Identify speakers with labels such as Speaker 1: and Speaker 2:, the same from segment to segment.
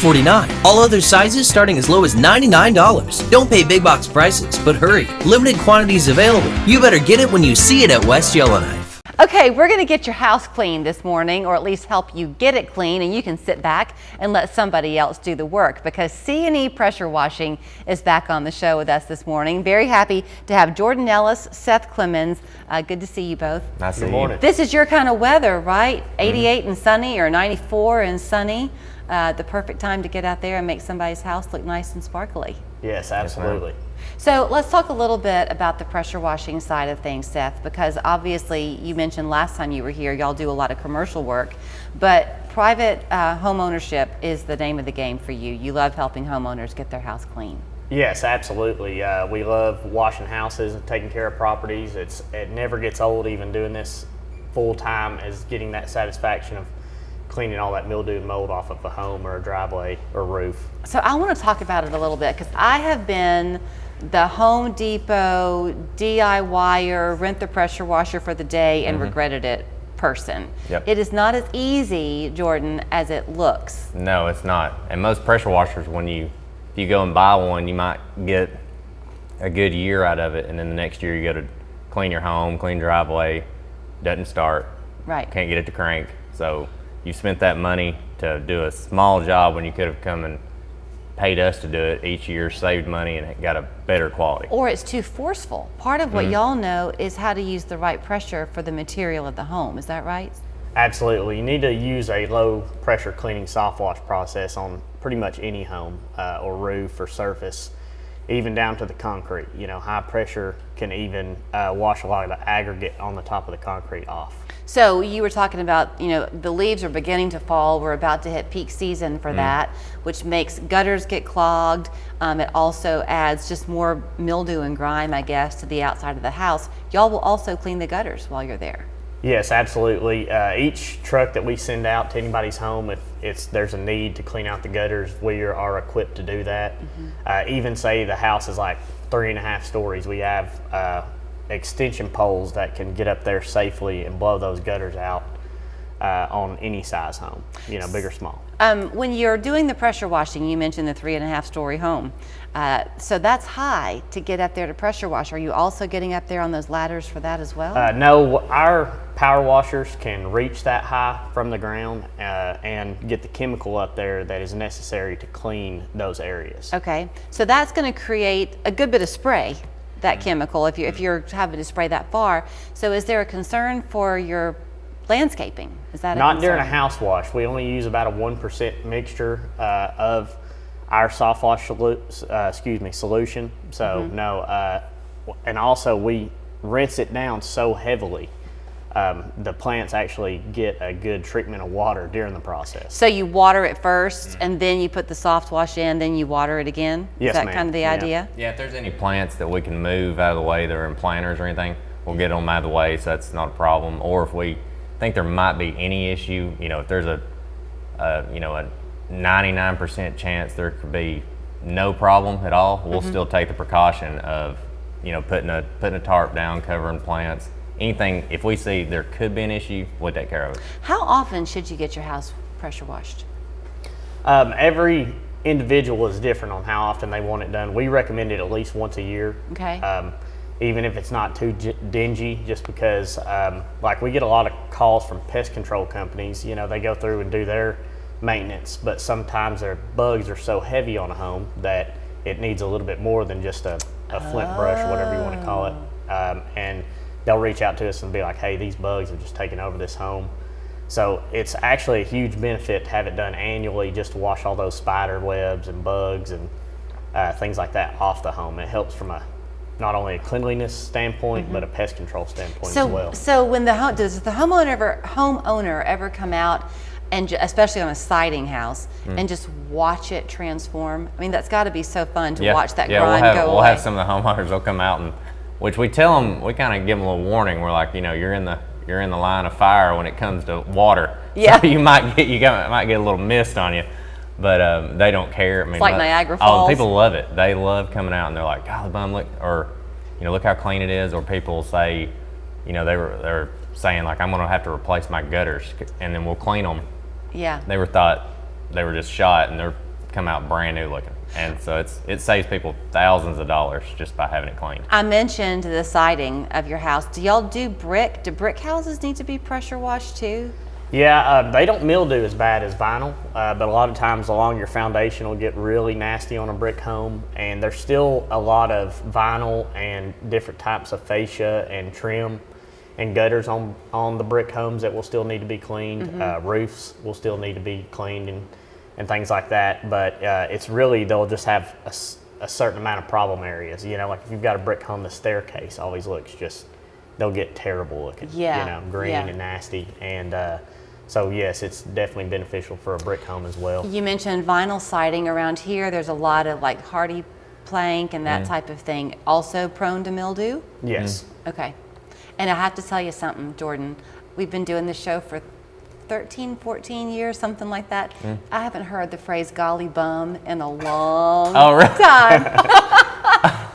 Speaker 1: $49. All other sizes starting as low as $99. Don't pay big box prices, but hurry. Limited quantities available. You better get it when you see it at West Yellowknife.
Speaker 2: Okay, we're going to get your house clean this morning, or at least help you get it clean, and you can sit back and let somebody else do the work, because C&E Pressure Washing is back on the show with us this morning. Very happy to have Jordan Ellis, Seth Clemens. Good to see you both.
Speaker 3: Nice to see you.
Speaker 2: This is your kind of weather, right? 88 and sunny, or 94 and sunny. The perfect time to get out there and make somebody's house look nice and sparkly.
Speaker 3: Yes, absolutely.
Speaker 2: So let's talk a little bit about the pressure washing side of things, Seth, because obviously you mentioned last time you were here, y'all do a lot of commercial work, but private home ownership is the name of the game for you. You love helping homeowners get their house clean.
Speaker 3: Yes, absolutely. We love washing houses and taking care of properties. It never gets old, even doing this full time, as getting that satisfaction of cleaning all that mildew and mold off of a home or a driveway or roof.
Speaker 2: So I want to talk about it a little bit, because I have been the Home Depot DIYer, rent the pressure washer for the day and regretted it person.
Speaker 4: Yep.
Speaker 2: It is not as easy, Jordan, as it looks.
Speaker 4: No, it's not. And most pressure washers, if you go and buy one, you might get a good year out of it, and then the next year you go to clean your home, clean driveway, doesn't start.
Speaker 2: Right.
Speaker 4: Can't get it to crank. So you spent that money to do a small job when you could have come and paid us to do it each year, saved money, and got a better quality.
Speaker 2: Or it's too forceful. Part of what y'all know is how to use the right pressure for the material of the home. Is that right?
Speaker 3: Absolutely. You need to use a low pressure cleaning soft wash process on pretty much any home or roof or surface, even down to the concrete. You know, high pressure can even wash a lot of the aggregate on the top of the concrete off.
Speaker 2: So you were talking about, you know, the leaves are beginning to fall. We're about to hit peak season for that, which makes gutters get clogged. It also adds just more mildew and grime, I guess, to the outside of the house. Y'all will also clean the gutters while you're there.
Speaker 3: Yes, absolutely. Each truck that we send out to anybody's home, if there's a need to clean out the gutters, we are equipped to do that. Even say the house is like 3.5 stories, we have extension poles that can get up there safely and blow those gutters out on any size home, you know, big or small.
Speaker 2: When you're doing the pressure washing, you mentioned the 3.5 story home. So that's high to get up there to pressure wash. Are you also getting up there on those ladders for that as well?
Speaker 3: No, our power washers can reach that high from the ground and get the chemical up there that is necessary to clean those areas.
Speaker 2: Okay, so that's going to create a good bit of spray, that chemical, if you're having to spray that far. So is there a concern for your landscaping? Is that
Speaker 3: not during a house wash? We only use about a 1% mixture of our soft wash solution. So no, and also we rinse it down so heavily. The plants actually get a good treatment of water during the process.
Speaker 2: So you water it first, and then you put the soft wash in, then you water it again?
Speaker 3: Yes,
Speaker 2: Is that
Speaker 3: ma'am.
Speaker 2: kind of the idea?
Speaker 4: Yeah, if there's any plants that we can move out of the way that are in planters or anything, we'll get them out of the way, so that's not a problem. Or if we think there might be any issue, you know, if there's a 99% chance there could be no problem at all, we'll still take the precaution of, you know, putting a tarp down, covering plants. Anything, if we see there could be an issue, we'll take care of it.
Speaker 2: How often should you get your house pressure washed?
Speaker 3: Every individual is different on how often they want it done. We recommend it at least once a year.
Speaker 2: Okay.
Speaker 3: Even if it's not too dingy, just because like we get a lot of calls from pest control companies. You know, they go through and do their maintenance, but sometimes their bugs are so heavy on a home that it needs a little bit more than just a flint brush, whatever you want to call it. And they'll reach out to us and be like, hey, these bugs have just taken over this home. So it's actually a huge benefit to have it done annually, just to wash all those spider webs and bugs and things like that off the home. It helps from not only a cleanliness standpoint, but a pest control standpoint as well.
Speaker 2: So when does the homeowner ever come out, and especially on a siding house, and just watch it transform? I mean, that's got to be so fun to watch that grime go away.
Speaker 4: We'll have some of the homeowners, they'll come out, and which we tell them, we kind of give them a little warning. We're like, you know, you're in the line of fire when it comes to water.
Speaker 2: Yeah.
Speaker 4: So you might get a little mist on you, but they don't care. I mean,
Speaker 2: it's like Niagara Falls.
Speaker 4: Oh, people love it. They love coming out and they're like, golly bum, look, or, you know, look how clean it is. Or people say, you know, they're saying like, I'm gonna have to replace my gutters, and then we'll clean them.
Speaker 2: Yeah.
Speaker 4: They thought they were just shot, and they're come out brand new looking. And so it saves people thousands of dollars just by having it cleaned.
Speaker 2: I mentioned the siding of your house. Do y'all do brick? Do brick houses need to be pressure washed too?
Speaker 3: Yeah, they don't mildew as bad as vinyl, but a lot of times along your foundation will get really nasty on a brick home, and there's still a lot of vinyl and different types of fascia and trim and gutters on the brick homes that will still need to be cleaned. Roofs will still need to be cleaned and things like that, but it's really, they'll just have a certain amount of problem areas. You know, like if you've got a brick home, the staircase always looks just, they'll get terrible looking,
Speaker 2: Yeah,
Speaker 3: you know, green
Speaker 2: yeah.
Speaker 3: and nasty. And so yes, it's definitely beneficial for a brick home as well.
Speaker 2: You mentioned vinyl siding around here. There's a lot of like hardy plank and that type of thing. Also prone to mildew?
Speaker 3: Yes.
Speaker 2: Okay. And I have to tell you something, Jordan. We've been doing this show for 13, 14 years, something like that. I haven't heard the phrase golly bum in a long time.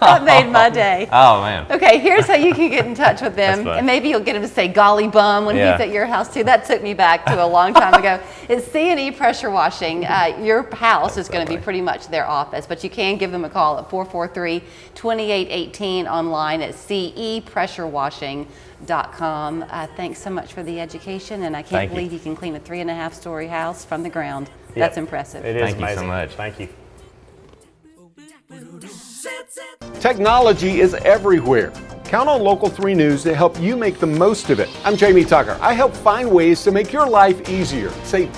Speaker 2: That made my day.
Speaker 4: Oh man.
Speaker 2: Okay, here's how you can get in touch with them.
Speaker 4: That's fun.
Speaker 2: And maybe you'll get him to say golly bum when he's at your house too. That took me back to a long time ago. It's C&E Pressure Washing. Your house is going to be pretty much their office, but you can give them a call at 443-2818 online at cepressurewashing.com. Thanks so much for the education, and I can't
Speaker 4: Thank you.
Speaker 2: believe you can clean a 3.5-story house from the ground. That's impressive.
Speaker 3: It is
Speaker 4: Thank you so
Speaker 3: amazing.
Speaker 4: much.
Speaker 3: Thank you.
Speaker 5: Technology is everywhere. Count on Local 3 News to help you make the most of it. I'm Jamie Tucker. I help find ways to make your life easier, save